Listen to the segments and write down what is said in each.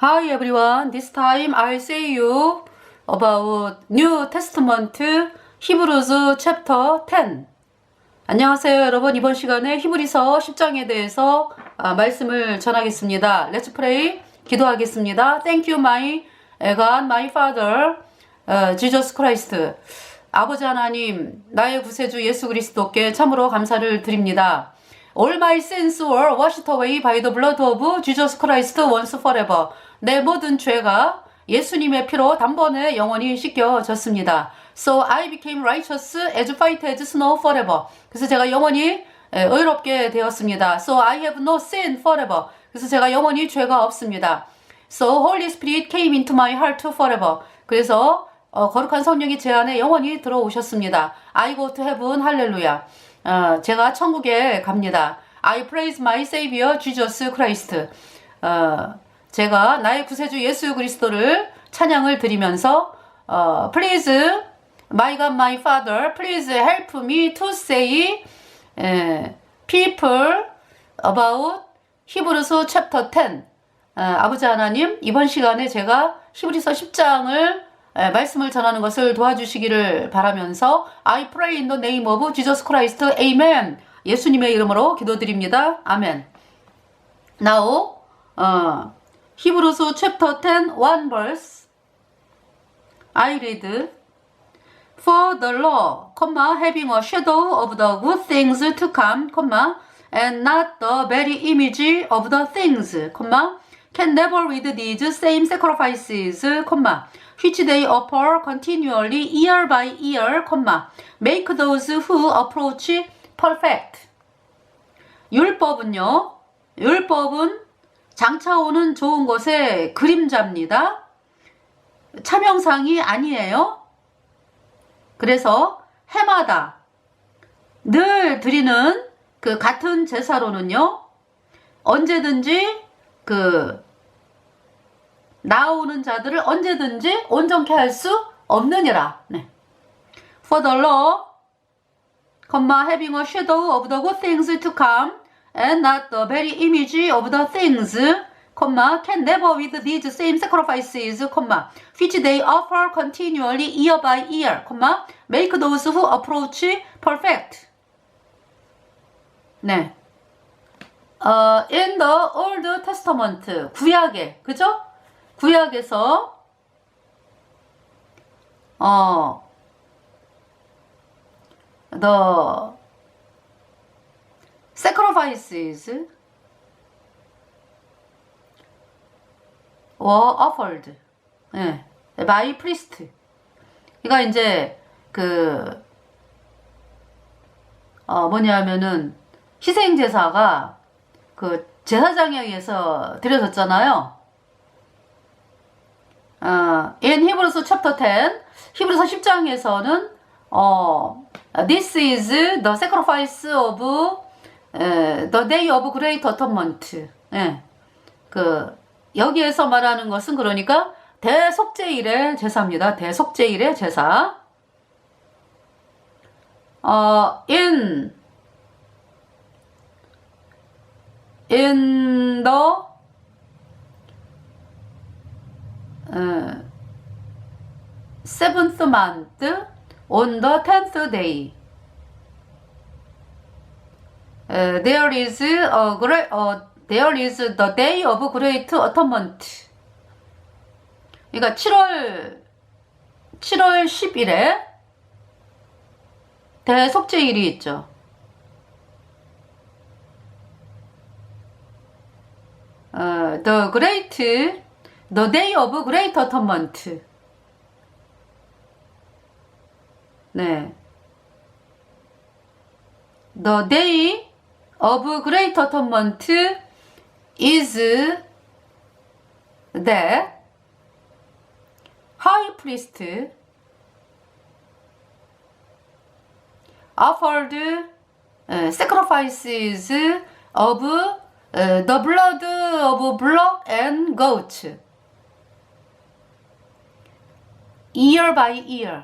Hi everyone, this time I'll say you about New Testament Hebrews chapter 10. 안녕하세요 여러분, 이번 시간에 히브리서 10장에 대해서 말씀을 전하겠습니다. Let's pray. 기도하겠습니다. Thank you my God, my Father, Jesus Christ. 아버지 하나님, 나의 구세주 예수 그리스도께 참으로 감사를 드립니다. All my sins were washed away by the blood of Jesus Christ once forever. 내 모든 죄가 예수님의 피로 단번에 영원히 씻겨졌습니다. So I became righteous as white as snow forever. 그래서 제가 영원히 의롭게 되었습니다. So I have no sin forever. 그래서 제가 영원히 죄가 없습니다. So Holy Spirit came into my heart forever. 그래서 거룩한 성령이 제 안에 영원히 들어오셨습니다. I go to heaven, 할렐루야. 제가 천국에 갑니다. I praise my Savior Jesus Christ. 제가 나의 구세주 예수 그리스도를 찬양을 드리면서 Please, my God, my Father, please help me to say people about Hebrews chapter 10. 아버지 하나님, 이번 시간에 제가 히브리서 10장을 말씀을 전하는 것을 도와주시기를 바라면서 I pray in the name of Jesus Christ. Amen. 예수님의 이름으로 기도드립니다. 아멘. Now, Hebrews chapter 10, 1 verse. I read. For the law, having a shadow of the good things to come, and not the very image of the things, can never with these same sacrifices, which they offer continually year by year, make those who approach perfect. 율법은 장차 오는 좋은 것의 그림자입니다. 차명상이 아니에요. 그래서 해마다 늘 드리는 그 같은 제사로는요, 언제든지 나오는 자들을 언제든지 온전케 할 수 없느니라. 네. For the law, having a shadow of the good things to come, and not the very image of the things, can never with these same sacrifices, which they offer continually year by year, make those who approach perfect. 네. In the Old Testament, 구약에, 그죠? 구약에서, the sacrifices were offered, 네, by priest. 그러니까 이제 뭐냐면은 희생 제사가 제사장에 의해서 드려졌잖아요. In Hebrews chapter 10, 히브리서 10장에서는 this is the sacrifice of the day of great atonement. 네. 여기에서 말하는 것은 그러니까 대속죄일의 제사입니다. 대속죄일의 제사. In the seventh month on the 10th day. There is the day of great atonement. 그러니까 7월 10일에 대속죄일이 있죠. The day of great atonement. 네. The day of great atonement is that high priest offered sacrifices of the blood of bullock and goats year by year.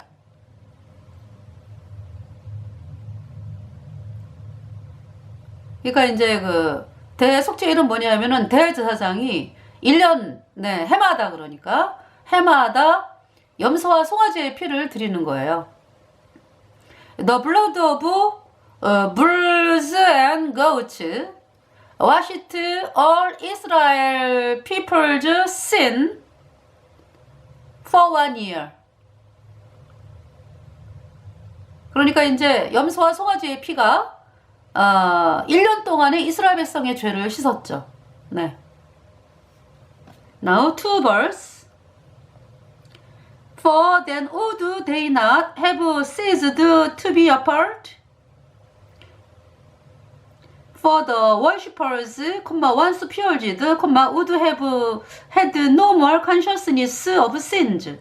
그러니까 이제 대속죄일은 뭐냐면은 대제사장이 1년, 네, 해마다 그러니까 해마다 염소와 송아지의 피를 드리는 거예요. The blood of bulls and goats washed all Israel people's sin for 1 year. 그러니까 이제 염소와 송아지의 피가 1년 동안에 이스라엘 백성의 죄를 씻었죠. 네. Now 2 verse. For then would they not have ceased to be apart? For the worshippers, once purged, would have had no more consciousness of sins.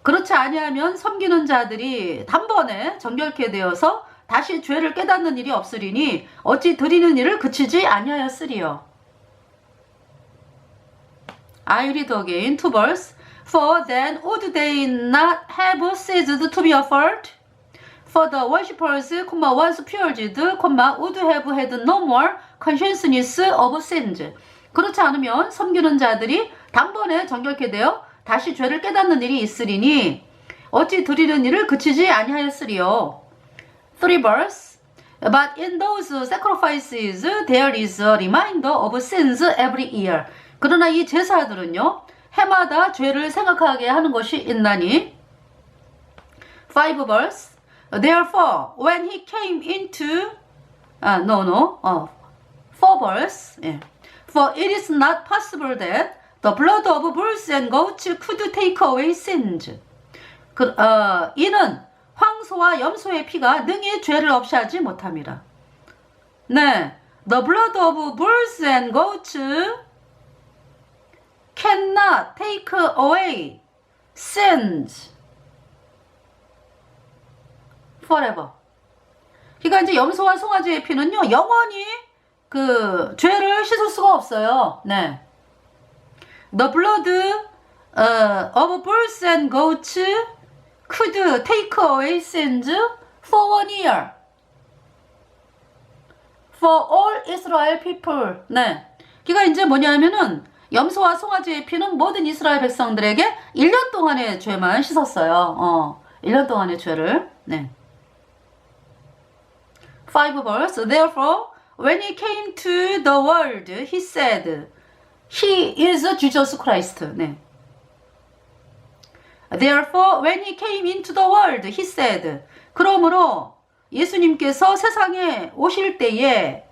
그렇지 아니하면 섬기는 자들이 단번에 정결케 되어서 다시 죄를 깨닫는 일이 없으리니 어찌 드리는 일을 그치지 아니하였으리요. I read again 2 verse. For then would they not have ceased to be offered? For the worshippers, once purged, would have had no more consciousness of sins. 그렇지 않으면 섬기는 자들이 단번에 정결케 되어 다시 죄를 깨닫는 일이 있으리니 어찌 드리는 일을 그치지 아니하였으리요. 3 verse. But in those sacrifices there is a reminder of sins every year. 그러나 이 제사들은요, 해마다 죄를 생각하게 하는 것이 있나니. 5 verse. Therefore, when he came into 4 verse. 예. For it is not possible that the blood of bulls and goats could take away sins. 이는 황소와 염소의 피가 능히 죄를 없이 하지 못함이라. 네, the blood of bulls and goats cannot take away sins forever. 그러니까 이제 염소와 송아지의 피는요, 영원히 그 죄를 씻을 수가 없어요. 네. The blood of bulls and goats could take away sins for 1 year. For all Israel people. 네. 그러니까 이제 뭐냐면은 염소와 송아지의 피는 모든 이스라엘 백성들에게 1년 동안의 죄만 씻었어요. 1년 동안의 죄를. 네. 5 verse. Therefore, when he came to the world, he said, He is Jesus Christ. 네. Therefore, when he came into the world, he said. 그러므로 예수님께서 세상에 오실 때에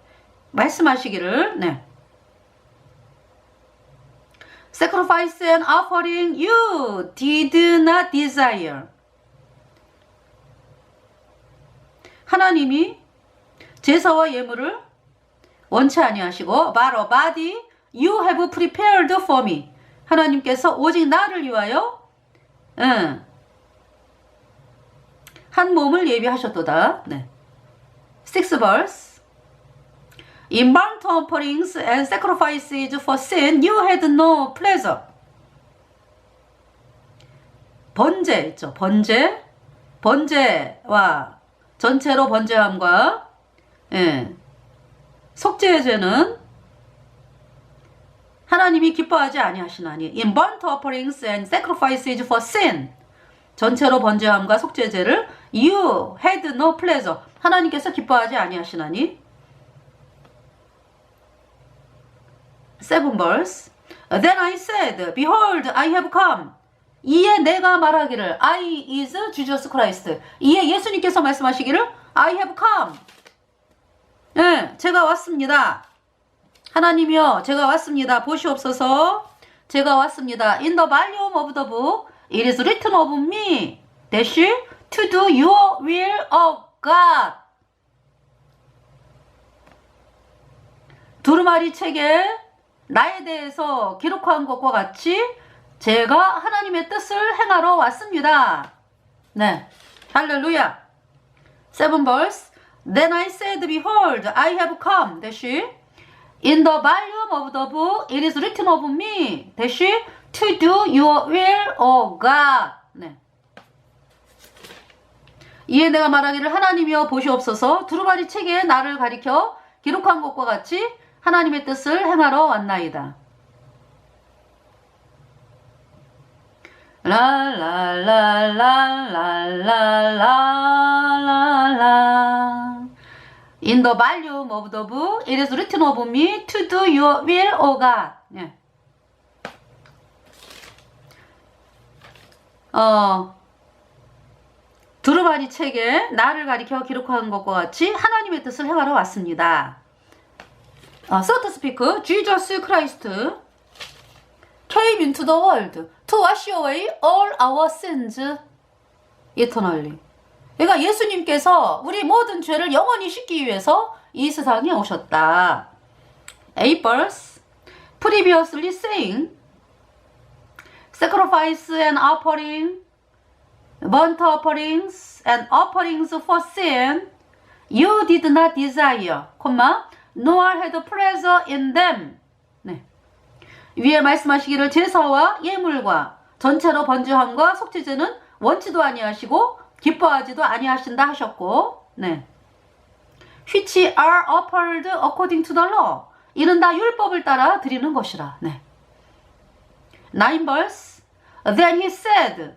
말씀하시기를, 네. Sacrifice and offering you did not desire. 하나님이 제사와 예물을 원치 아니하시고 but a body you have prepared for me. 하나님께서 오직 나를 위하여 한 몸을 예비하셨도다. 네. 6 verse. In burnt offerings and sacrifices for sin you had no pleasure. 번제 있죠. 번제와 전체로 번제함과 속죄의 죄는 하나님이 기뻐하지 아니하시나니. In burnt offerings and sacrifices for sin. 전체로 번제함과 속죄제를 you had no pleasure. 하나님께서 기뻐하지 아니하시나니. 7 verse. Then I said, Behold, I have come. 이에 내가 말하기를 I is Jesus Christ. 이에 예수님께서 말씀하시기를 I have come. 네, 제가 왔습니다. 하나님이여, 제가 왔습니다. 보시옵소서. 제가 왔습니다. In the volume of the book, it is written of me, dash, to do your will of God. 두루마리 책에 나에 대해서 기록한 것과 같이 제가 하나님의 뜻을 행하러 왔습니다. 네, 할렐루야. 7 verse. Then I said, Behold, I have come, dash, in the volume of the book, it is written of me, dash, to do your will, O God. 네. 이에 내가 말하기를 하나님이여 보시옵소서. 두루마리 책에 나를 가리켜 기록한 것과 같이 하나님의 뜻을 행하러 왔나이다. 라라라라라라라라. In the volume of the book, it is written of me to do your will, O God. 예. 두루마리 책에 나를 가리켜 기록한 것과 같이 하나님의 뜻을 행하러 왔습니다. So to speak, Jesus Christ came into the world to wash away all our sins eternally. 그러니까 예수님께서 우리 모든 죄를 영원히 씻기 위해서 이 세상에 오셨다. A verse previously saying, sacrifice and offering, burnt offerings and offerings for sin, you did not desire, nor had pleasure in them. 네. 위에 말씀하시기를 제사와 예물과 전체로 번제함과 속죄제는 원치도 아니하시고 기뻐하지도 아니하신다 하셨고, 네. which are offered according to the law. 이는 다 율법을 따라 드리는 것이라. 네. 9 verse. Then he said.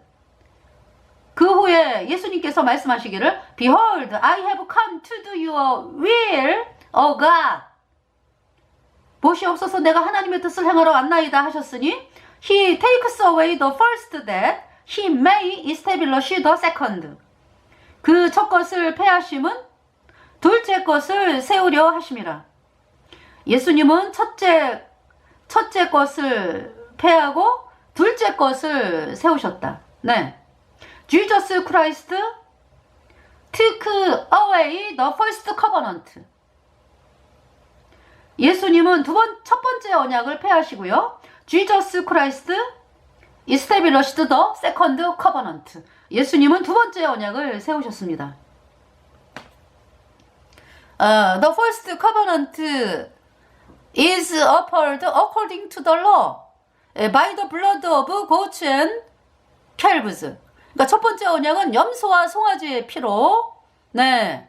그 후에 예수님께서 말씀하시기를 Behold, I have come to do your will, O God. 보시옵소서 내가 하나님의 뜻을 행하러 왔나이다 하셨으니 He takes away the first that He may establish the second. 그 첫 것을 폐하심은 둘째 것을 세우려 하심이라. 예수님은 첫째 것을 폐하고 둘째 것을 세우셨다. 네. Jesus Christ took away the first covenant. 예수님은 첫 번째 언약을 폐하시고요. Jesus Christ established the second covenant. 예수님은 두 번째 언약을 세우셨습니다. The first covenant is upheld according to the law by the blood of goats and calves. 그러니까 첫 번째 언약은 염소와 송아지의 피로, 네,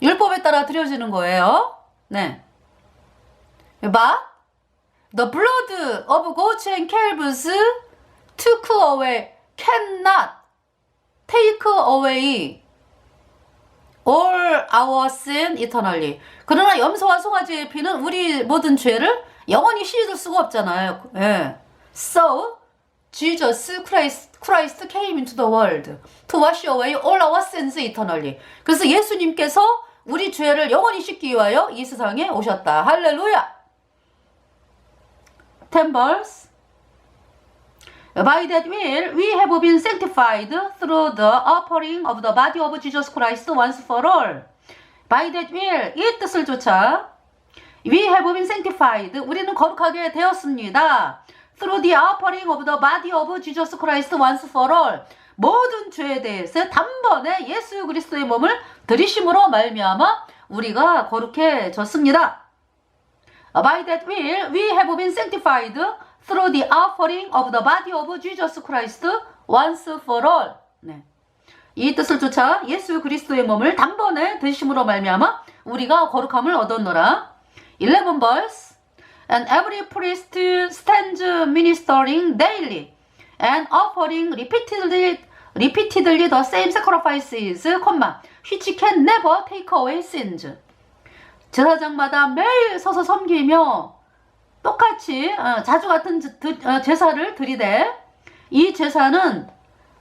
율법에 따라 드려지는 거예요. 네. But the blood of goats and calves took away, cannot take away all our sin eternally. 그러나 염소와 송아지의 피는 우리 모든 죄를 영원히 씻을 수가 없잖아요. 예. So Jesus Christ came into the world to wash away all our sins eternally. 그래서 예수님께서 우리 죄를 영원히 씻기 위하여 이 세상에 오셨다. 할렐루야. 10 verse. By that will we have been sanctified through the offering of the body of Jesus Christ once for all. By that will, 이 뜻을 좇아 we have been sanctified. 우리는 거룩하게 되었습니다. Through the offering of the body of Jesus Christ once for all. 모든 죄에 대해서 단번에 예수 그리스도의 몸을 들이심으로 말미암아 우리가 거룩해졌습니다. By that will we have been sanctified through the offering of the body of Jesus Christ once for all. 네. 이 뜻을 쫓아 예수 그리스도의 몸을 단번에 드심으로 말미암아 우리가 거룩함을 얻었노라. 11 verse. And every priest stands ministering daily and offering repeatedly the same sacrifices, which can never take away sins. 제사장마다 매일 서서 섬기며 똑같이 자주 같은 제사를 드리되 이 제사는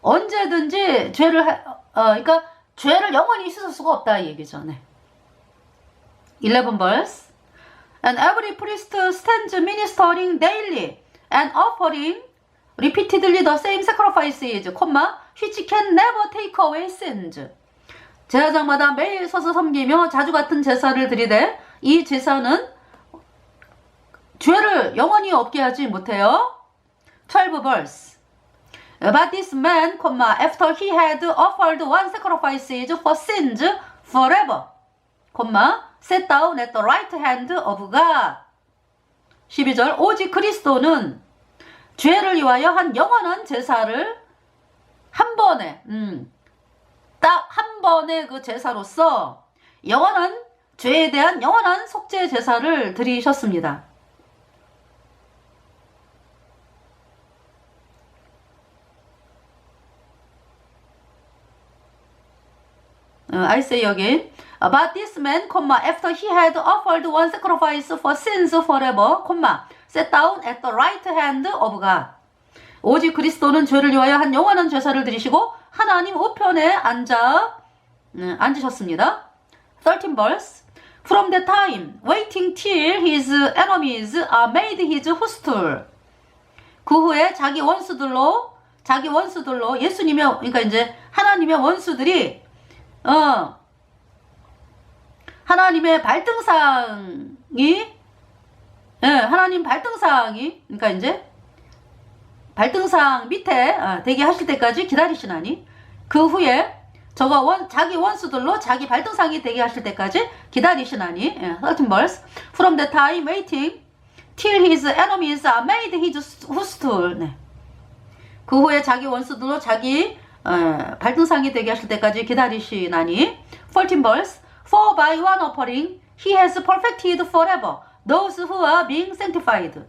언제든지 그러니까 죄를 영원히 씻을 수가 없다 이 얘기죠. 네. 11 verse. And every priest stands ministering daily and offering repeatedly the same sacrifices, which can never take away sins. 제사장마다 매일 서서 섬기며 자주 같은 제사를 드리되 이 제사는 죄를 영원히 없게 하지 못해요. 12 verse. But this man, after he had offered one sacrifice for sins forever, sat down at the right hand of God. 12절. 오직 그리스도는 죄를 위하여 한 영원한 제사를 한 번에 딱 한 번의 그 제사로서 영원한 죄에 대한 영원한 속죄 제사를 드리셨습니다. I say again. But this man, after he had offered one sacrifice for sins forever, sat down at the right hand of God. 오직 그리스도는 죄를 위하여 한 영원한 제사를 드리시고 하나님 우편에 앉으셨습니다. 13 verse. From that time, waiting till his enemies are made his footstool. 그 후에 자기 원수들로 예수님의, 그러니까 이제 하나님의 원수들이 하나님의 하나님 발등상이, 그러니까 이제 발등상 밑에 대기 하실 때까지 기다리시나니, 그 후에 자기 원수들로 자기 발등상이 되게 하실 때까지 기다리시나니. 13 verse. From the time waiting till his enemies are made his footstool. 네. 그 후에 자기 원수들로 자기 발등상이 되게 하실 때까지 기다리시나니. 14 verse. For by one offering he has perfected forever those who are being sanctified.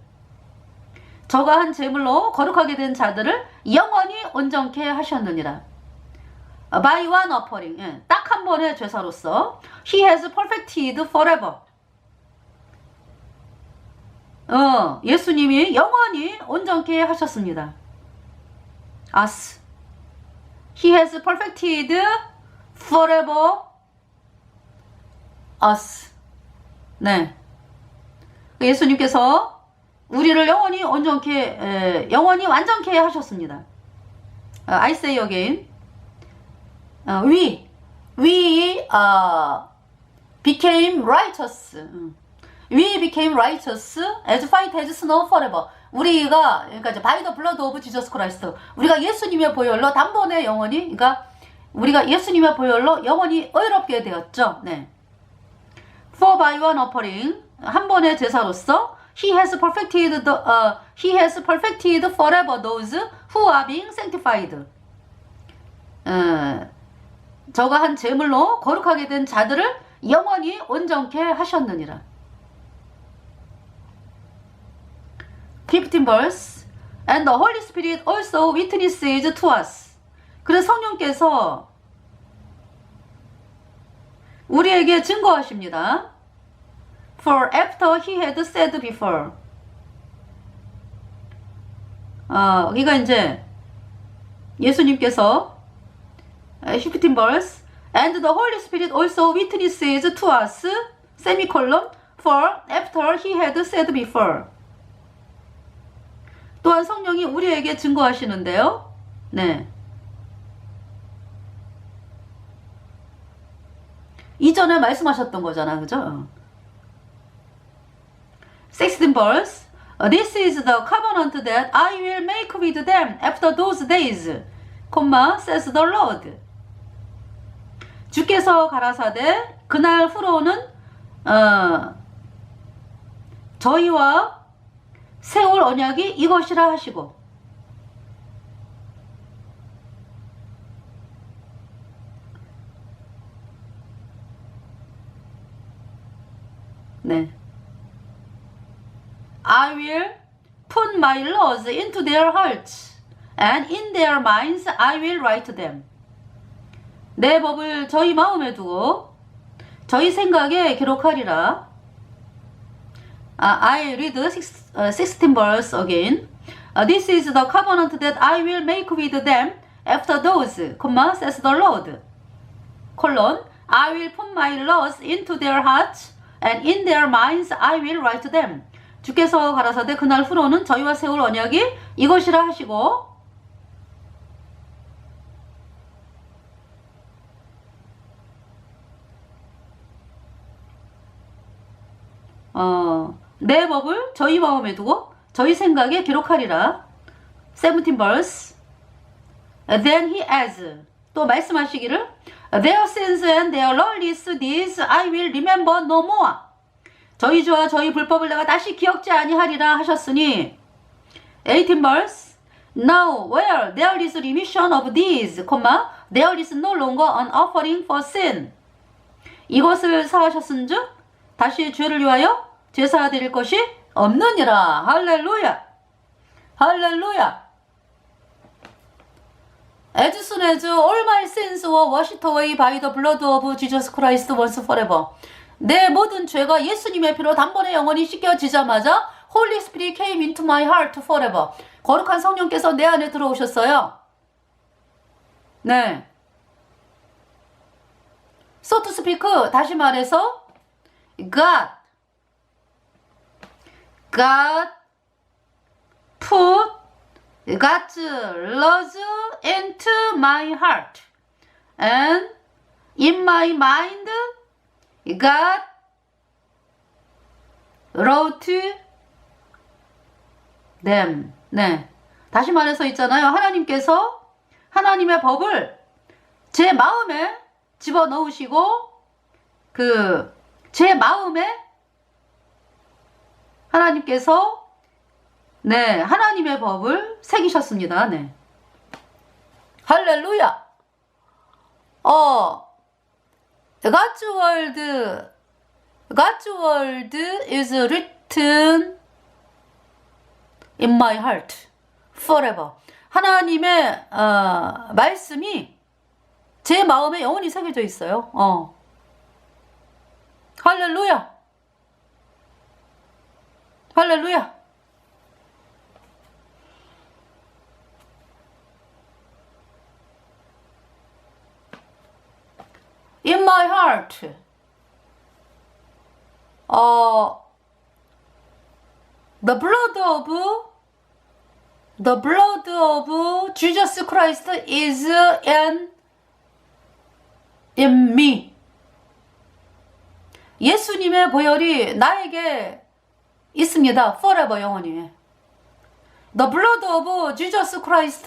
저가 한 제물로 거룩하게 된 자들을 영원히 온전케 하셨느니라. By one offering, 딱 한 번의 제사로서 he has perfected forever. 예수님이 영원히 온전케 하셨습니다. Us. He has perfected forever us. 네. 예수님께서 우리를 영원히 영원히 완전케 하셨습니다. I say again. We became righteous. We became righteous as white as snow forever. 우리가, 그러니까 이제 by the blood of Jesus Christ. 우리가 예수님의 보혈로 단번에 영원히, 그러니까 우리가 예수님의 보혈로 영원히 의롭게 되었죠. 네. For by one offering, 한 번의 제사로서 he has perfected forever those who are being sanctified. 저가 한 제물로 거룩하게 된 자들을 영원히 온전케 하셨느니라. 15 verse. And the Holy Spirit also witnesses to us. 그래서 성령께서 우리에게 증거하십니다. For after he had said before. 그러니까 이제 예수님께서 15 verse. And the Holy Spirit also witnesses to us, semicolon, for after he had said before. 또한 성령이 우리에게 증거하시는데요. 네. 이전에 말씀하셨던 거잖아, 그죠? 16 verse. This is the covenant that I will make with them after those days, says the Lord. 주께서 가라사대 그날 후로는 저희와 세울 언약이 이것이라 하시고. 네. I will put my laws into their hearts, and in their minds I will write them. 내 법을 저희 마음에 두고 저희 생각에 기록하리라. I read 16 verse again. This is the covenant that I will make with them after those, says the Lord. I will put my laws into their hearts, and in their minds I will write them. 주께서 가라사대 그날 후로는 저희와 세울 언약이 이것이라 하시고. 내 법을 저희 마음에 두고 저희 생각에 기록하리라. 17 verse. Then he adds, 또 말씀하시기를 Their sins and their lawless deeds I will remember no more. 저희 죄와 저희 불법을 내가 다시 기억지 아니하리라 하셨으니. 18 verse. Now where there is remission of these, there is no longer an offering for sin. 이것을 사하셨은즉 다시 죄를 위하여 제사 드릴 것이 없느니라. 할렐루야. 할렐루야. As soon as all my sins were washed away by the blood of Jesus Christ once forever. 내 모든 죄가 예수님의 피로 단번에 영원히 씻겨지자마자 Holy Spirit came into my heart forever. 거룩한 성령께서 내 안에 들어오셨어요. 네. So to speak, 다시 말해서 God put God's love into my heart, and in my mind, God wrote them. 네. 다시 말해서 있잖아요. 하나님께서 하나님의 법을 제 마음에 집어넣으시고, 제 마음에 하나님께서 네, 하나님의 법을 새기셨습니다. 네. 할렐루야. God's word is written in my heart forever. 하나님의 말씀이 제 마음에 영원히 새겨져 있어요. 할렐루야. 할렐루야. In my heart, the blood of Jesus Christ is in me. 예수님의 보혈이 나에게 있습니다. Forever, 영원히. The blood of Jesus Christ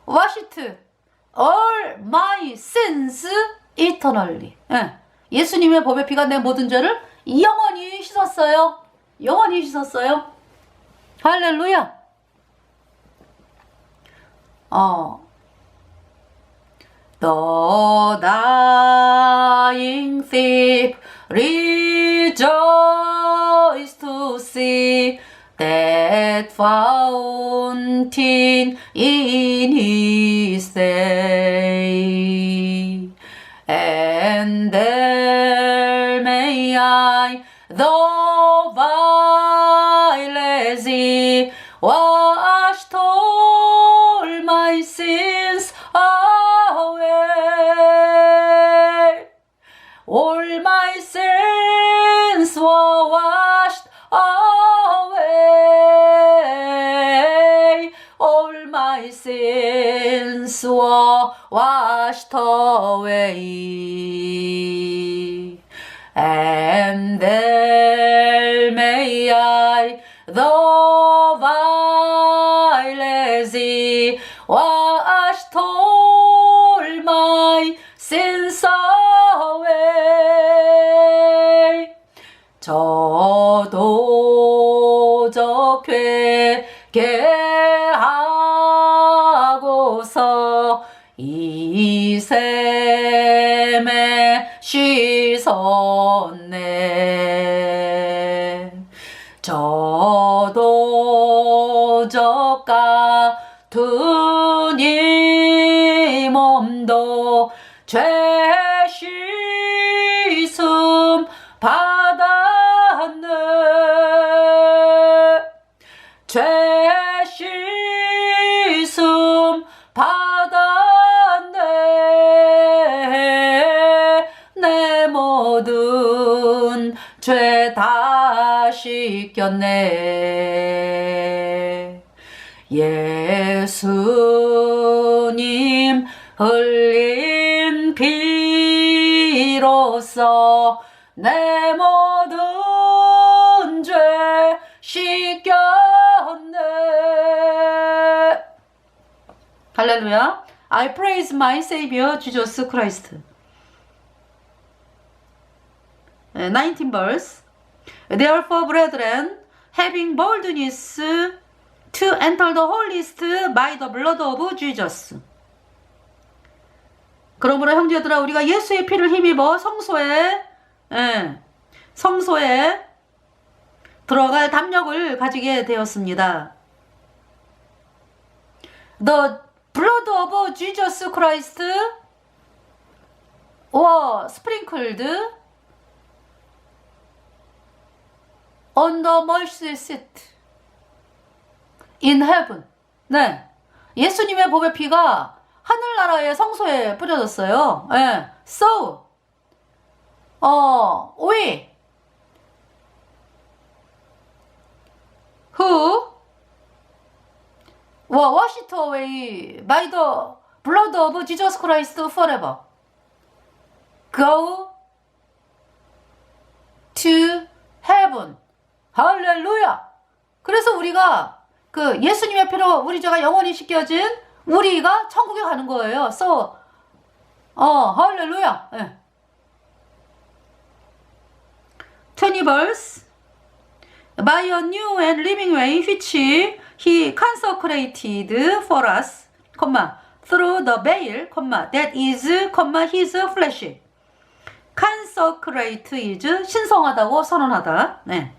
washed all my sins eternally. 예수님의 법의 피가 내 모든 죄를 영원히 씻었어요. 영원히 씻었어요. 할렐루야. The dying thief rejoiced to see that fountain in his day. And there may I, though vilely washed all my sins away. All my sins were washed away. All my sins were washed away. And there may I, though vilely washed all my sins away. 저도 적회게 하고서 이 샘에 씻었네. 저도 적 같은 이 몸도 죄 씻음 받았네. 죄 씻음 받았네. 내 모든 죄 다 씻겼네. 예수님 흘린 피로써 내 모든 죄 씻겼네. 할렐루야. I praise my Savior Jesus Christ. 19 verse. Therefore, brethren, having boldness to enter the holiest by the blood of Jesus. 그러므로 형제들아, 우리가 예수의 피를 힘입어 성소에 들어갈 담력을 가지게 되었습니다. The blood of Jesus Christ was sprinkled on the mercy seat in heaven. 네. 예수님의 보배 피가 하늘나라의 성소에 뿌려졌어요. 네. So, we who were washed away by the blood of Jesus Christ forever go to heaven. 할렐루야. 그래서 우리가 그 예수님의 피로 우리 죄가 영원히 씻겨진 우리가 천국에 가는 거예요. So, 할렐루야. 네. 20 verse. By a new and living way which he consecrated for us, through the veil, that is, his flesh. consecrate is 신성하다고 선언하다. 네.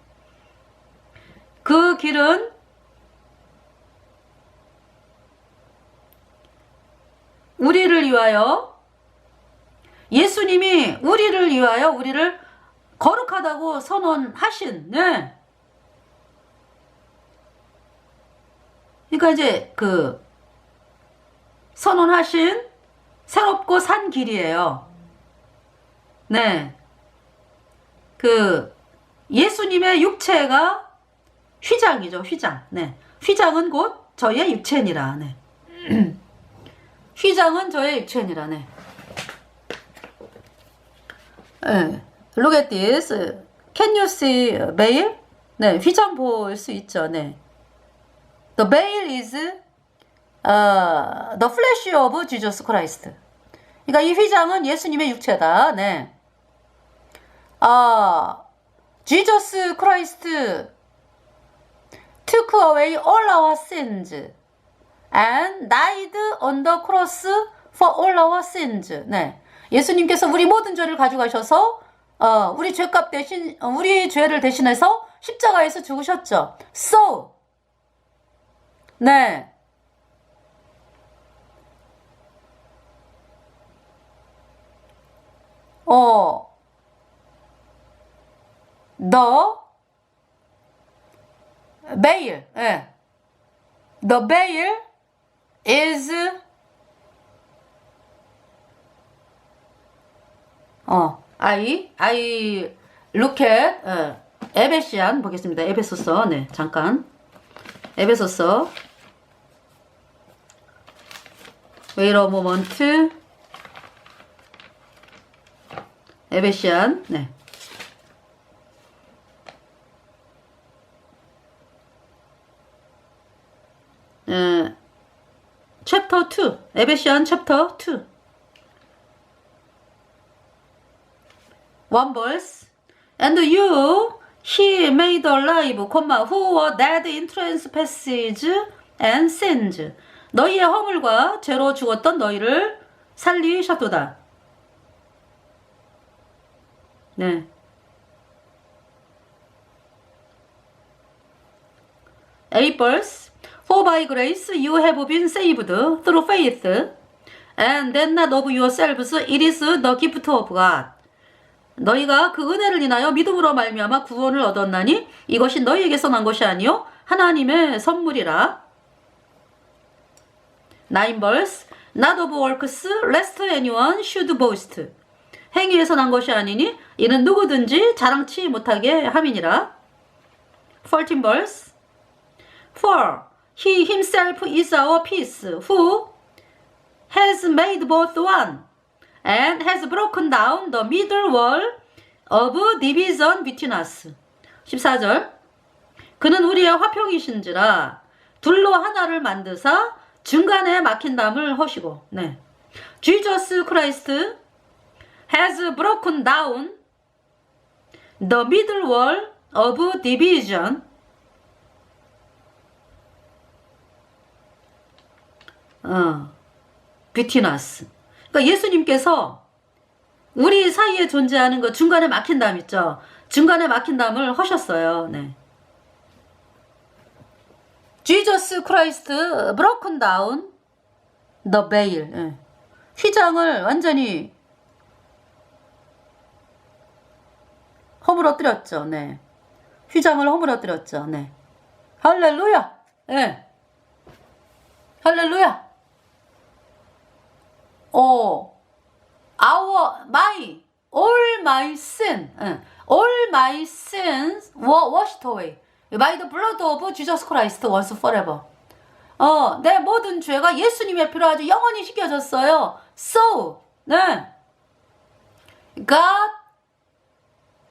그 길은 우리를 위하여, 예수님이 우리를 위하여 우리를 거룩하다고 선언하신, 네. 그러니까 이제 그 선언하신 새롭고 산 길이에요. 네. 그 예수님의 육체가 휘장이죠. 휘장. 네. 휘장은 곧 저의 육체니라. 네. 휘장은 저의 육체니라. 네. 네. Look at this. Can you see veil? 네. 휘장 볼 수 있죠. 네. The veil is the flesh of Jesus Christ. 그러니까 이 휘장은 예수님의 육체다. 네. Jesus Christ took away all our sins and died on the cross for all our sins. 네. 예수님께서 우리 모든 죄를 가져가셔서 우리 죄값 대신 우리 죄를 대신해서 십자가에서 죽으셨죠. So, 네. The veil, 예. The veil is I look at 에베시안 보겠습니다. 에베소서, 네, 잠깐. 에베소서. Wait a moment. 에베시안, 네. 챕터 2. 에베시안 챕터 2. One verse. And you he made alive, who were dead in trespasses and sins. 너희의 허물과 죄로 죽었던 너희를 살리셨도다. 네. Eighth verse. For by grace you have been saved through faith, and that not of yourselves, it is the gift of God. 너희가 그 은혜를 인하여 믿음으로 말미암아 구원을 얻었나니 이것이 너희에게서 난 것이 아니요 하나님의 선물이라. 9 verse. Not of works, lest anyone should boast. 행위에서 난 것이 아니니 이는 누구든지 자랑치 못하게 함이니라. 14 verse. For he himself is our peace, who has made both one, and has broken down the middle wall of division between us. 14절. 그는 우리의 화평이신지라 둘로 하나를 만드사 중간에 막힌 담을 허시고. 네. Jesus Christ has broken down the middle wall of division between us. 그러니까 예수님께서 우리 사이에 존재하는 그 중간에 막힌 담 있죠. 중간에 막힌 담을 허셨어요. 네. Jesus Jesus Christ broken down the veil. 예. 휘장을 완전히 허물어뜨렸죠. 네. 휘장을 허물어뜨렸죠. 네. 할렐루야. 예. 할렐루야. all my sin, all my sins were washed away by the blood of Jesus Christ once forever. 내 모든 죄가 예수님의 피로 아주 영원히 씻겨졌어요. So, 네. God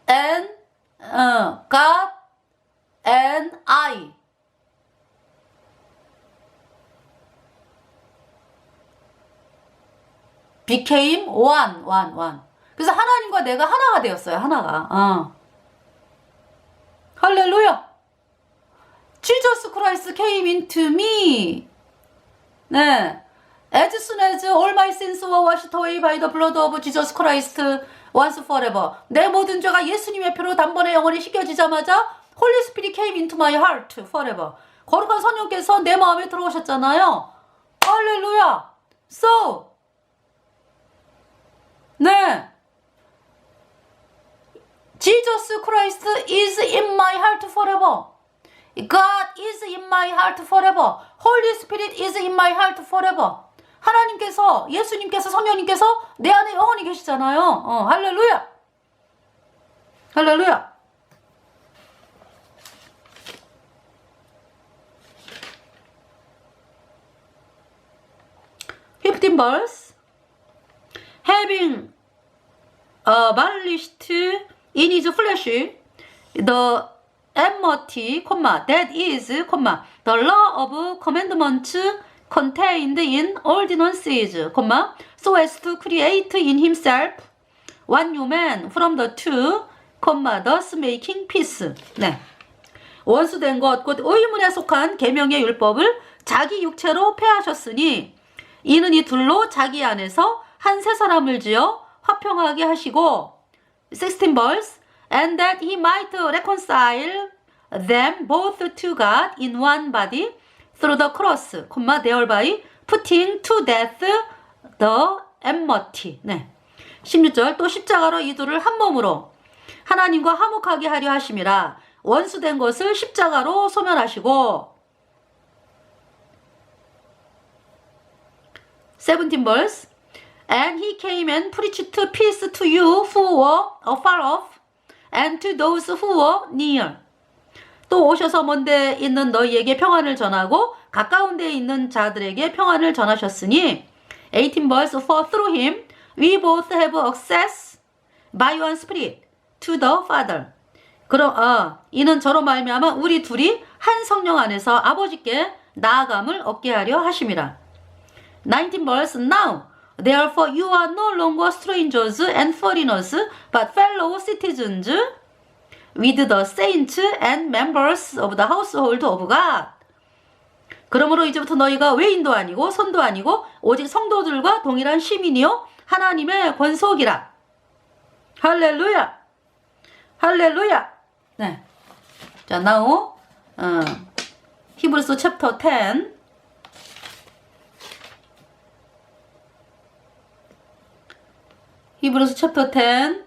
and I became one. 그래서 하나님과 내가 하나가 되었어요. 하나가. 할렐루야. Jesus Christ came into me. 네. As soon as all my sins were washed away by the blood of Jesus Christ once forever. 내 모든 죄가 예수님의 피로 단번에 영원히 씻겨지자마자 Holy Spirit came into my heart forever. 거룩한 성령께서 내 마음에 들어오셨잖아요. 할렐루야. So, 네. Jesus Christ is in my heart forever. God is in my heart forever. Holy Spirit is in my heart forever. 하나님께서, 예수님께서, 성령님께서 내 안에 영원히 계시잖아요. 할렐루야. 할렐루야. verse. Having abolished in his flesh the enmity, that is, the law of commandments contained in ordinances, so as to create in himself one new man from the two, thus making peace. 네. 원수된 것, 곧 의문에 속한 계명의 율법을 자기 육체로 폐하셨으니 이는 이 둘로 자기 안에서 한 세 사람을 지어 화평하게 하시고 16 verse and that he might reconcile them both to God in one body through the cross, thereby putting to death the enmity. 네. 16절 또 십자가로 이 둘을 한 몸으로 하나님과 화목하게 하려 하심이라. 원수된 것을 십자가로 소멸하시고 17 verse and he came and preached peace to you who were afar off and to those who were near. 또 오셔서 먼데 있는 너희에게 평안을 전하고 가까운 데에 있는 자들에게 평안을 전하셨으니 18 verse for through him we both have access by one spirit to the Father. 그럼 이는 저로 말미암아 우리 둘이 한 성령 안에서 아버지께 나아감을 얻게 하려 하심이라. 19 verse now therefore you are no longer strangers and foreigners but fellow citizens with the saints and members of the household of God. 그러므로 이제부터 너희가 외인도 아니고 손도 아니고 오직 성도들과 동일한 시민이요 하나님의 권속이라. 할렐루야. 할렐루야. 네. 자, now 히브리서 챕터 10. 히브리서 챕터 10.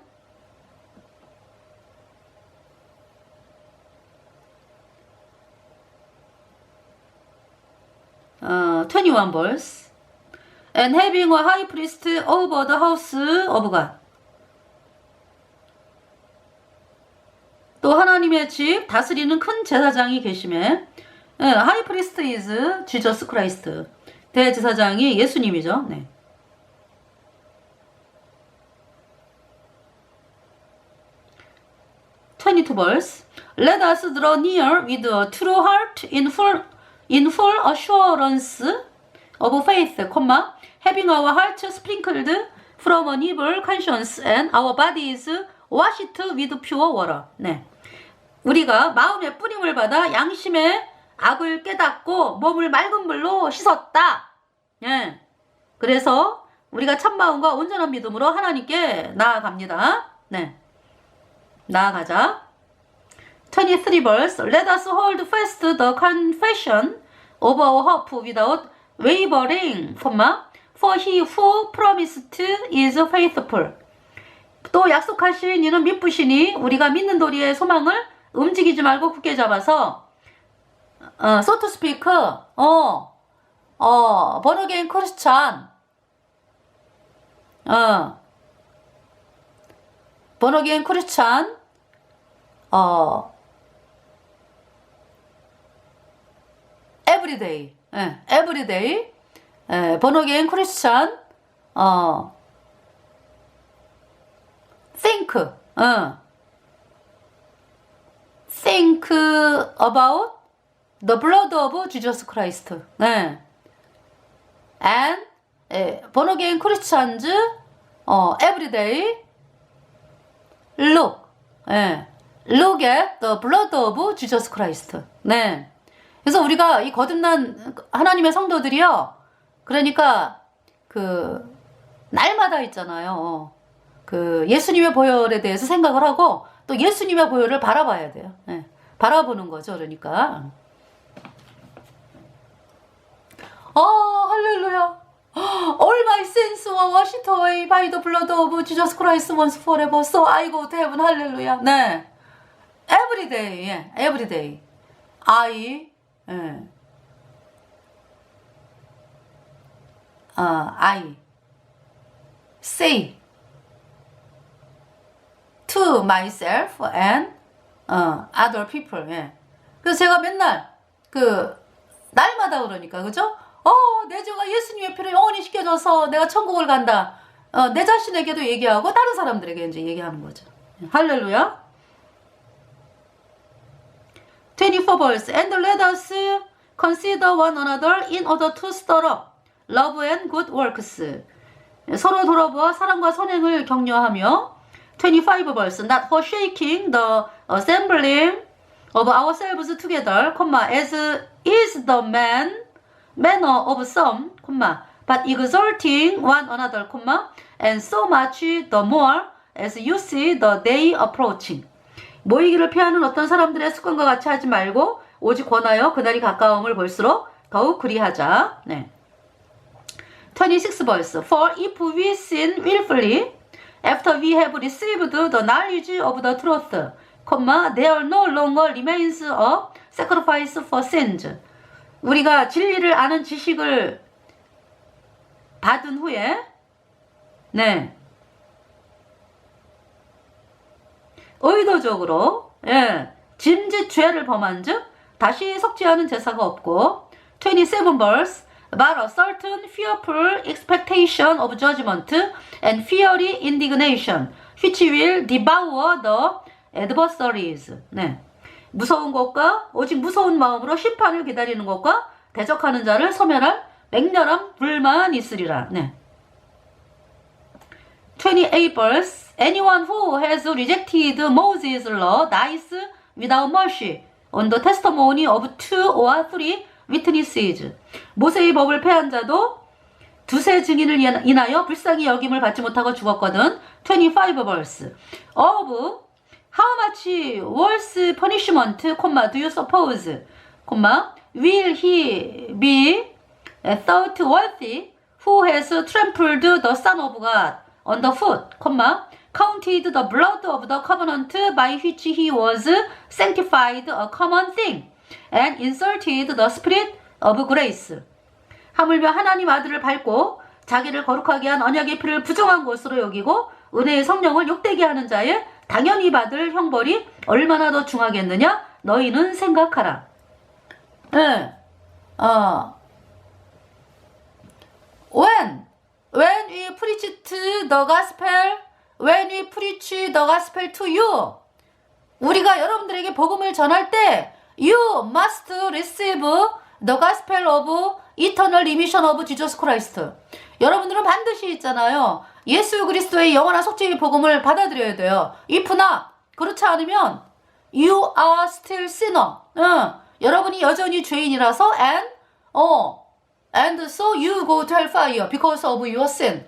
어, 21 verse. And having a high priest over the house of God. 또 하나님의 집 다스리는 큰 제사장이 계심에 high priest is Jesus Christ. 대제사장이 예수님이죠. 네. (22 verse) Let us draw near with a true heart in full assurance of faith, having our hearts sprinkled from an evil conscience and our bodies washed with pure water. 네. 우리가 마음의 뿌림을 받아 양심의 악을 깨닫고 몸을 맑은 물로 씻었다. 예. 그래서 우리가 참마음과 온전한 믿음으로 하나님께 나아갑니다. 네. 나아가자. 23 verse. Let us hold fast the confession of our hope without wavering, for he who promised is faithful. 또 약속하신 이는 믿으시니 우리가 믿는 도리의 소망을 움직이지 말고 굳게 잡아서 so to speak born again Christian born again Christian everyday everyday born again Christian think about the blood of Jesus Christ. 네. And born again Christians everyday look at the blood of Jesus Christ. 네. 그래서 우리가 이 거듭난 하나님의 성도들이요. 그러니까 그 날마다 있잖아요. 그 예수님의 보혈에 대해서 생각을 하고 또 예수님의 보혈을 바라봐야 돼요. 네. 바라보는 거죠. 그러니까 할렐루야. All my sins were washed away by the blood of Jesus Christ once forever. So I go to heaven. 할렐루야. 네. Every day. Every day. I say to myself and other people. 예. 그래서 제가 맨날 날마다 그러니까 그죠? 내 죄가 예수님의 피로 영원히 씻겨져서 내가 천국을 간다. 내 자신에게도 얘기하고 다른 사람들에게 이제 얘기하는 거죠. 할렐루야. 24 verse. And let us consider one another in order to stir up love and good works. 서로 돌아보아 사랑과 선행을 격려하며 25 verse. Not forsaking the assembling of ourselves together, as is the manner of some, but exalting one another, and so much the more as you see the day approaching. 모이기를 피하는 어떤 사람들의 습관과 같이 하지 말고 오직 권하여 그날이 가까움을 볼수록 더욱 그리하자. 네. 26 verse. For if we sin willfully after we have received the knowledge of the truth, there no longer remains a sacrifice for sins. 우리가 진리를 아는 지식을 받은 후에 의도적으로 짐짓 죄를 범한 즉 다시 속죄하는 제사가 없고 27 verse. But a certain fearful expectation of judgment and fiery indignation which will devour the adversaries. 네. 무서운 것과 오직 무서운 마음으로 심판을 기다리는 것과 대적하는 자를 소멸할 맹렬한 불만 있으리라. 네. 28 verse. Anyone who has rejected Moses' law dies without mercy on the testimony of 2 or 3 witnesses. 모세의 법을 폐한 자도 두세 증인을 인하여 불쌍히 여김을 받지 못하고 죽었거든. 25 verse. Of how much worse punishment, do you suppose, will he be thought worthy who has trampled the Son of God underfoot, counted the blood of the covenant by which he was sanctified a common thing, and insulted the Spirit of grace. 하물며 하나님 아들을 밟고 자기를 거룩하게 한 언약의 피를 부정한 것으로 여기고 은혜의 성령을 욕되게 하는 자의 당연히 받을 형벌이 얼마나 더 중하겠느냐? 너희는 생각하라. When we preach the gospel, when we preach the gospel to you, 우리가 여러분들에게 복음을 전할 때 you must receive the gospel of eternal remission of Jesus Christ. 여러분들은 반드시 있잖아요. 예수 그리스도의 영원한 속죄의 복음을 받아들여야 돼요. if not, 그렇지 않으면 you are still sinner. 여러분이 여전히 죄인이라서 and so you go to hellfire because of your sin.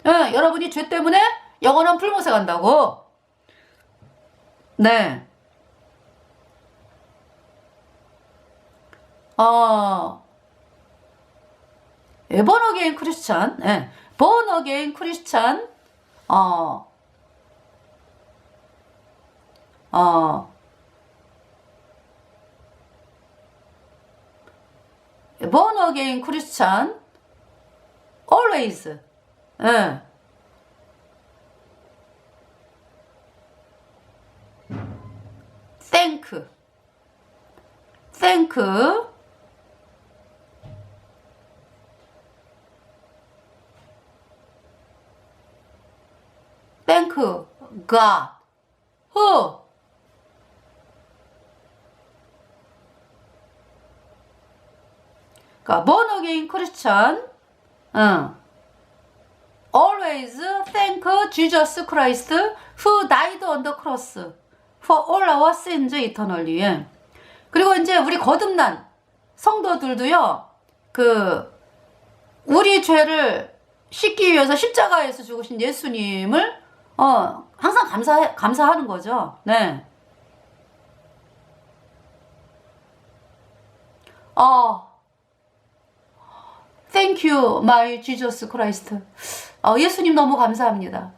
여러분이 죄 때문에 영원한 불못에 간다고. 네. born again 크리스찬, born again 크리스찬, born again 크리스찬, always, thank, God, who, 그러니까 born again Christian, always thank Jesus Christ who died on the cross for all our sins eternally. 그리고 이제 우리 거듭난 성도들도요, 우리 죄를 씻기 위해서 십자가에서 죽으신 예수님을 항상 감사하는 거죠. 네. Thank you, my Jesus Christ. 예수님 너무 감사합니다.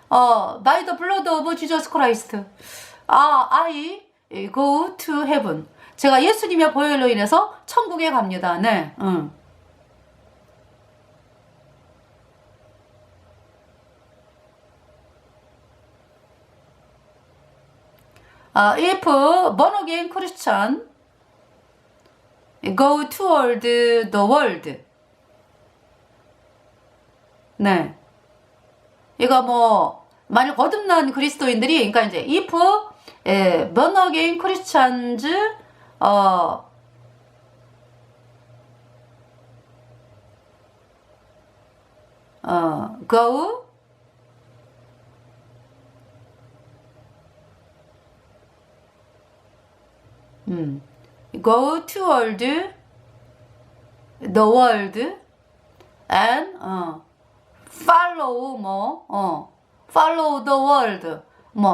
By the blood of Jesus Christ, I go to heaven. 제가 예수님의 보혈로 인해서 천국에 갑니다. 네. If born again Christian go toward the world. 네. 이거 뭐, 만약 거듭난 그리스도인들이, 그러니까 이제, if, born again Christians, go, go toward the world and, follow the world,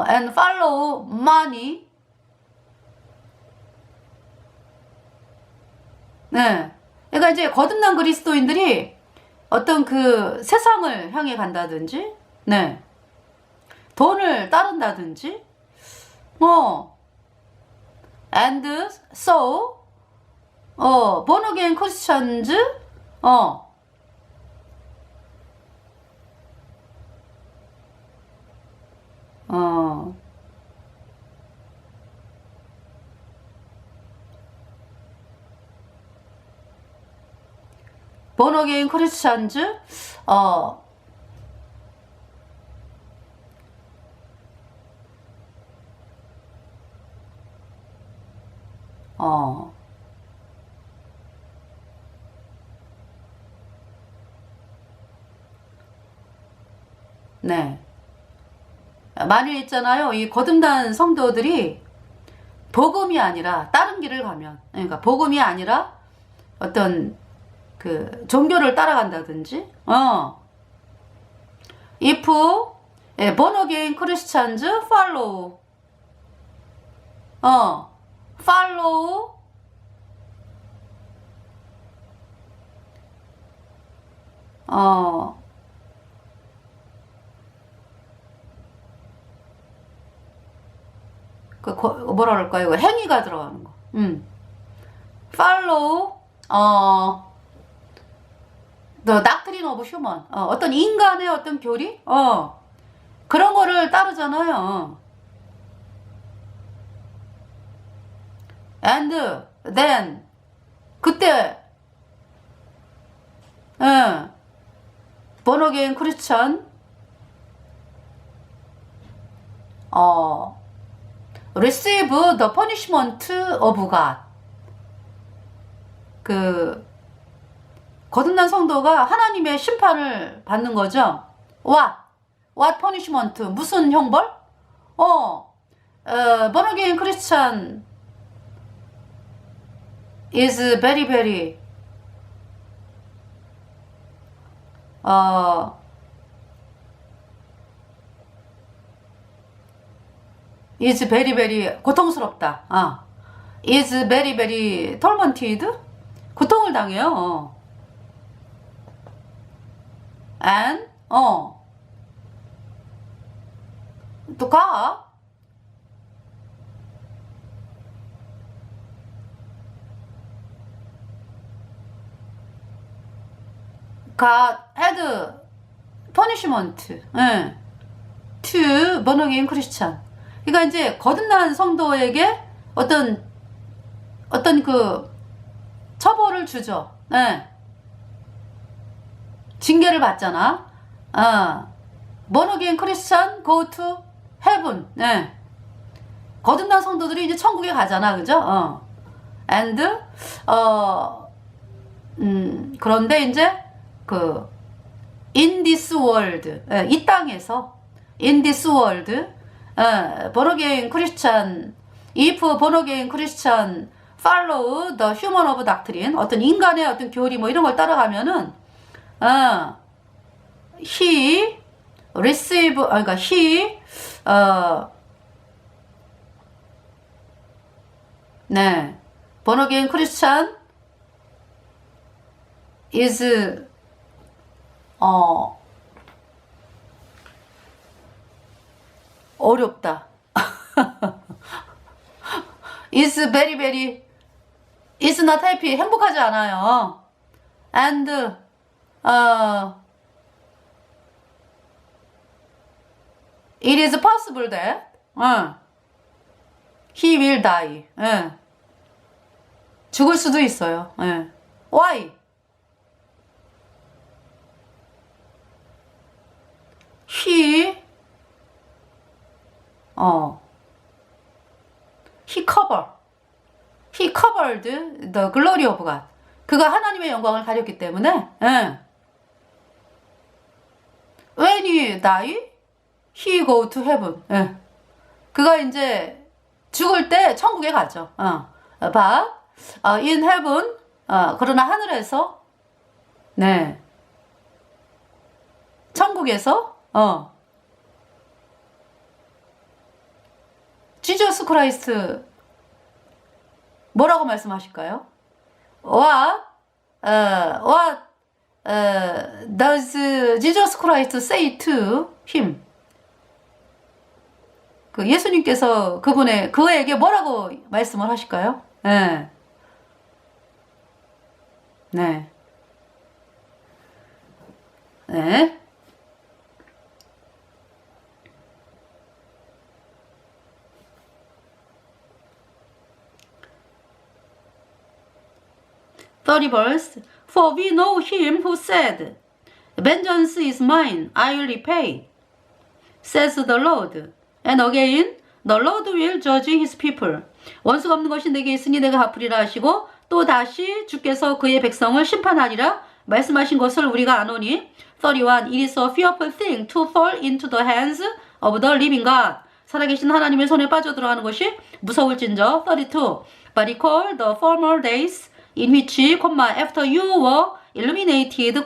and follow money. 네. 그러니까 이제 거듭난 그리스도인들이 어떤 세상을 향해 간다든지, 네. 돈을 따른다든지, and so, born again Christians, born again Christians, 네. 만일 있잖아요. 이 거듭난 성도들이 복음이 아니라 다른 길을 가면, 그러니까 복음이 아니라 어떤 종교를 따라간다든지, if born again Christians follow, follow 뭐라 그럴까요? 이거 행위가 들어가는 거. follow the doctrine of human. 어떤 인간의 어떤 교리? 그런 거를 따르잖아요. and then 그때 born again Christian receive the punishment of God. 거듭난 성도가 하나님의 심판을 받는 거죠. What punishment? 무슨 형벌? born again Christian is very very is very very 고통스럽다. is very very tormented. 고통을 당해요. and 또 가. had punishment to born again Christian. 그러니까 이제 거듭난 성도에게 어떤 그 처벌을 주죠. 징계를 받잖아. born again Christian go to heaven. 거듭난 성도들이 이제 천국에 가잖아, 그죠? and 그런데 이제 in this world, 이 땅에서 in this world, born again Christian, if born again Christian follow the human of doctrine, 어떤 인간의 어떤 교리 뭐 이런 걸 따라가면은 he receive, 그러니까 he born again Christian is 어렵다. is very very is not happy. 행복하지 않아요. and it is possible that he will die. 죽을 수도 있어요. why? he covered the glory of God. 그가 하나님의 영광을 가렸기 때문에 when he die, he go to heaven. 그가 이제 죽을 때 천국에 가죠. but in heaven, 그러나 하늘에서 천국에서 지저스 크라이스트 뭐라고 말씀하실까요? What does Jesus Christ say to him? 그 예수님께서 그에게 뭐라고 말씀을 하실까요? 네. (30 verse) For we know him who said, Vengeance is mine, I will repay, says the Lord. And again, the Lord will judge his people. 원수가 없는 것이 내게 있으니 내가 갚으리라 하시고 또 다시 주께서 그의 백성을 심판하리라 말씀하신 것을 우리가 아노니. 31 It is a fearful thing to fall into the hands of the living God. 살아계신 하나님의 손에 빠져들어가는 것이 무서울진저. 32 But recall the former days in which, after you were illuminated,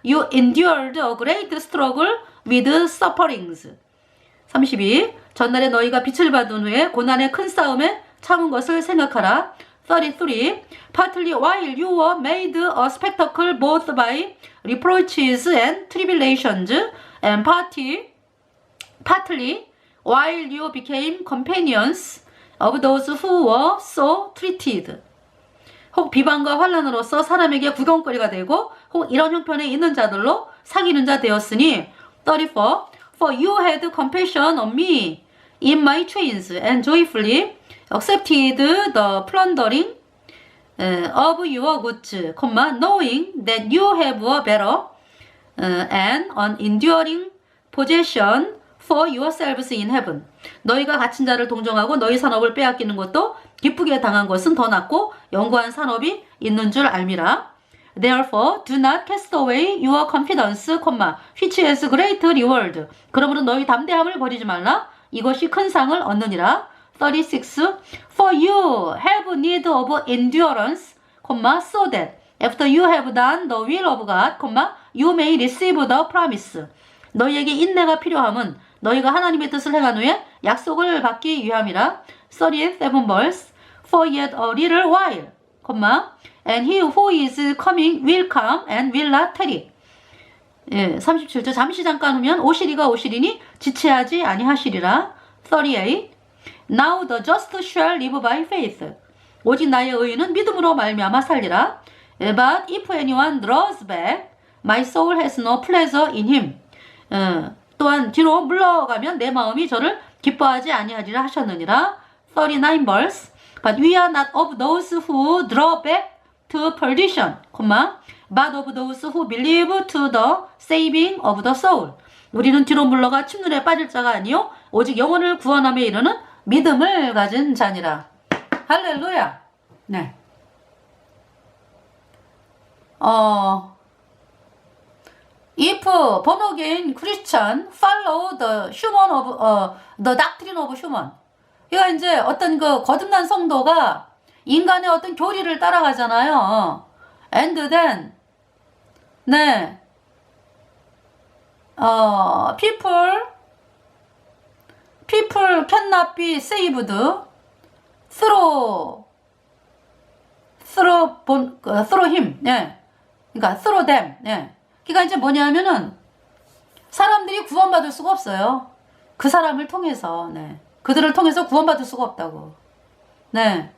you endured a great struggle with sufferings. 32. 전날에 너희가 빛을 받은 후에 고난의 큰 싸움에 참은 것을 생각하라. 33. Partly while you were made a spectacle both by reproaches and tribulations, and partly while you became companions of those who were so treated. 혹 비방과 환난으로서 사람에게 구경거리가 되고 혹 이런 형편에 있는 자들로 사귀는 자 되었으니. 34. For you had compassion on me in my chains and joyfully accepted the plundering of your goods, knowing that you have a better and an enduring possession for yourselves in heaven. 너희가 갇힌 자를 동정하고 너희 산업을 빼앗기는 것도 기쁘게 당한 것은 더 낫고 영구한 산업이 있는 줄 알미라. Therefore, do not cast away your confidence, which has great reward. 그러므로 너희 담대함을 버리지 말라. 이것이 큰 상을 얻느니라. 36. For you have need of endurance, so that after you have done the will of God, you may receive the promise. 너희에게 인내가 필요함은 너희가 하나님의 뜻을 행한 후에 약속을 받기 위함이라. 37 verse. For yet a little while, and he who is coming will come and will not tarry. 예, 37절. 잠시 잠깐 후면 오시리가 오시리니 지체하지 아니하시리라. 38. Now the just shall live by faith. 오직 나의 의인은 믿음으로 말미암아 살리라. But if anyone draws back, my soul has no pleasure in him. 또한 뒤로 물러가면 내 마음이 저를 기뻐하지 아니하리라 하셨느니라. 39 verse. But we are not of those who draw back to perdition, but of those who believe to the saving of the soul. 우리는 뒤로 물러가 침륜에 빠질 자가 아니요 오직 영혼을 구원함에 이르는 믿음을 가진 자니라. 할렐루야. 네. If born again Christian follow the human of the doctrine of human. 이거 이제 어떤 그 거듭난 성도가 인간의 어떤 교리를 따라가잖아요. And then 네. people cannot be saved through him. 예. 그러니까 through them. 예. 그러니까 이제 뭐냐면은 사람들이 구원받을 수가 없어요. 그 사람을 통해서. 네. 그들을 통해서 구원받을 수가 없다고. 네.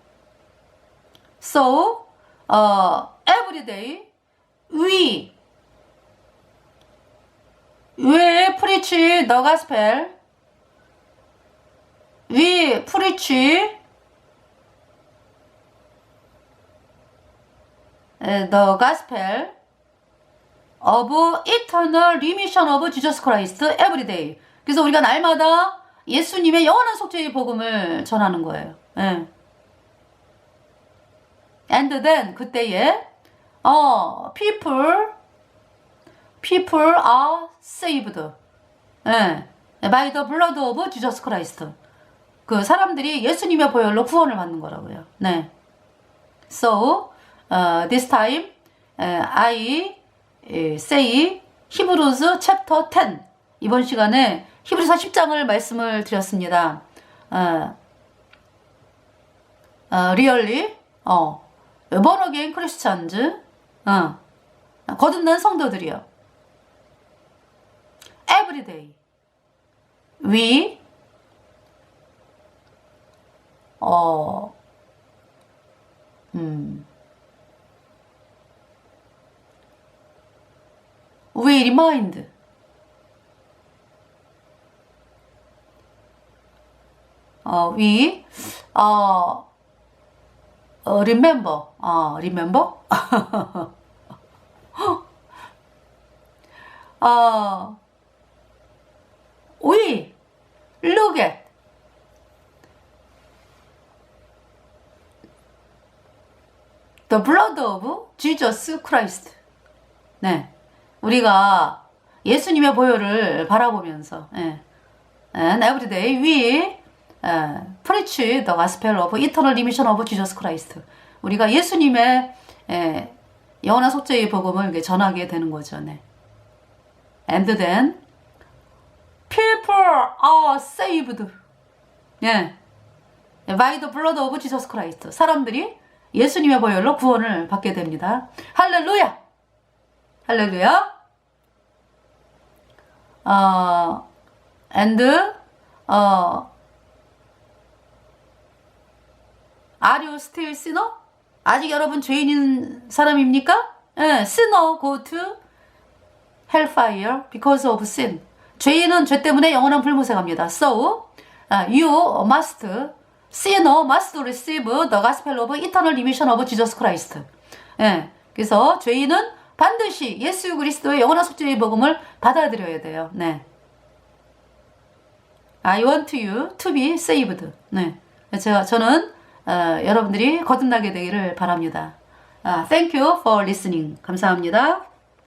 So, every day we preach the gospel. We preach the gospel of eternal remission of Jesus Christ every day. 그래서 우리가 날마다 예수님의 영원한 속죄의 복음을 전하는 거예요. 예. And then 그때에 people are saved. 예. by the blood of Jesus Christ. 그 사람들이 예수님의 보혈로 구원을 받는 거라고요. 네. So this time I say Hebrews chapter 10. 이번 시간에 히브리서 10장을 말씀을 드렸습니다. really born again Christians, 거듭난 성도들이요. Every day we we remind we remember we look at the blood of Jesus Christ. 네, 우리가 예수님의 보혈을 바라보면서 and every day we preach the gospel of eternal remission of Jesus Christ. 우리가 예수님의 영원한 속죄의 복음을 전하게 되는 거죠. 네. And then people are saved. 예. by the blood of Jesus Christ. 사람들이 예수님의 보혈로 구원을 받게 됩니다. 할렐루야. 할렐루야. And are you still sinner? 아직 여러분 죄인인 사람입니까? 예, sinner go to hellfire because of sin. 죄인은 죄 때문에 영원한 불못에 갑니다. So, sinner must receive the gospel of eternal remission of Jesus Christ. 예, 그래서 죄인은 반드시 예수 그리스도의 영원한 속죄의 복음을 받아들여야 돼요. 네. I want you to be saved. 네. 저는 여러분들이 거듭나게 되기를 바랍니다. Thank you for listening. 감사합니다.